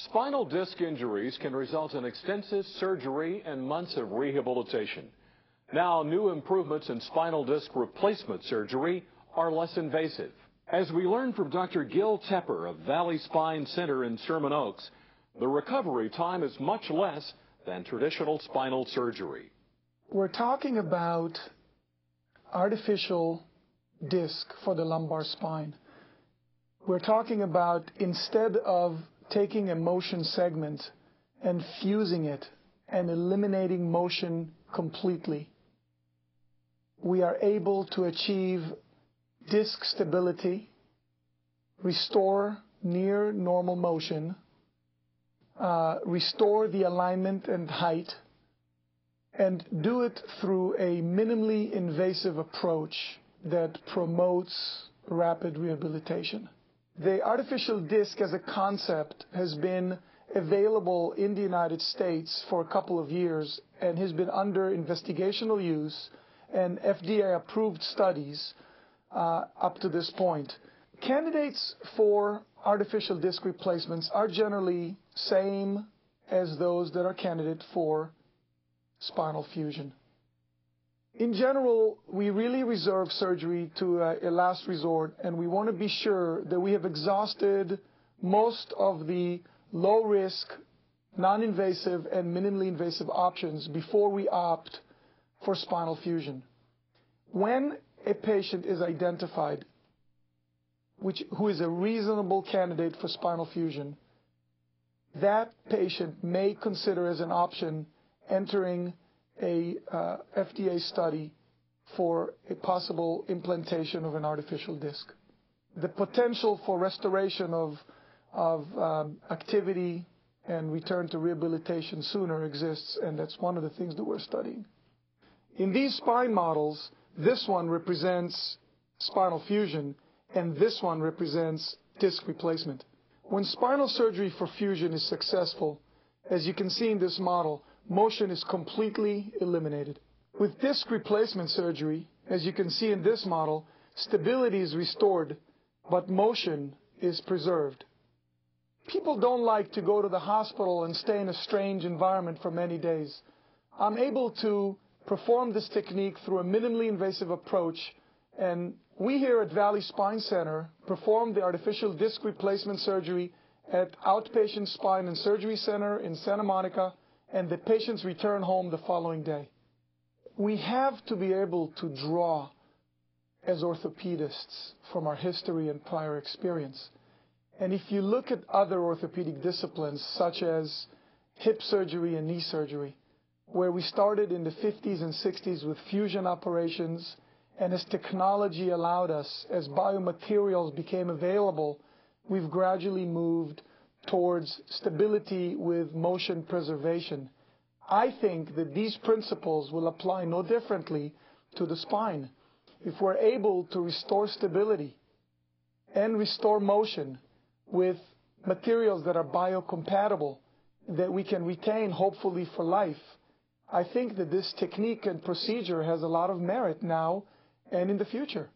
Spinal disc injuries can result in extensive surgery and months of rehabilitation. Now, new improvements in spinal disc replacement surgery are less invasive. As we learned from Dr. Gil Tepper of Valley Spine Center in Sherman Oaks, the recovery time is much less than traditional spinal surgery. We're talking about artificial disc for the lumbar spine. We're talking about, instead of taking a motion segment and fusing it and eliminating motion completely, we are able to achieve disc stability, restore near normal motion, restore the alignment and height, and do it through a minimally invasive approach that promotes rapid rehabilitation. The artificial disc as a concept has been available in the United States for a couple of years and has been under investigational use and FDA-approved studies up to this point. Candidates for artificial disc replacements are generally same as those that are candidate for spinal fusion. In general, we really reserve surgery to a last resort, and we want to be sure that we have exhausted most of the low-risk, non-invasive, and minimally invasive options before we opt for spinal fusion. When a patient is identified who is a reasonable candidate for spinal fusion, that patient may consider as an option entering a FDA study for a possible implantation of an artificial disc. The potential for restoration of activity and return to rehabilitation sooner exists, and that's one of the things that we're studying. In these spine models, this one represents spinal fusion, and this one represents disc replacement. When spinal surgery for fusion is successful, as you can see in this model, motion is completely eliminated. With disc replacement surgery, as you can see in this model, stability is restored, but motion is preserved. People don't like to go to the hospital and stay in a strange environment for many days. I'm able to perform this technique through a minimally invasive approach, and we here at Valley Spine Center perform the artificial disc replacement surgery at Outpatient Spine and Surgery Center in Santa Monica, and the patients return home the following day. We have to be able to draw as orthopedists from our history and prior experience. And if you look at other orthopedic disciplines such as hip surgery and knee surgery, where we started in the 50s and 60s with fusion operations, and as technology allowed us, as biomaterials became available, we've gradually moved towards stability with motion preservation. I think that these principles will apply no differently to the spine. If we're able to restore stability and restore motion with materials that are biocompatible, that we can retain hopefully for life, I think that this technique and procedure has a lot of merit now and in the future.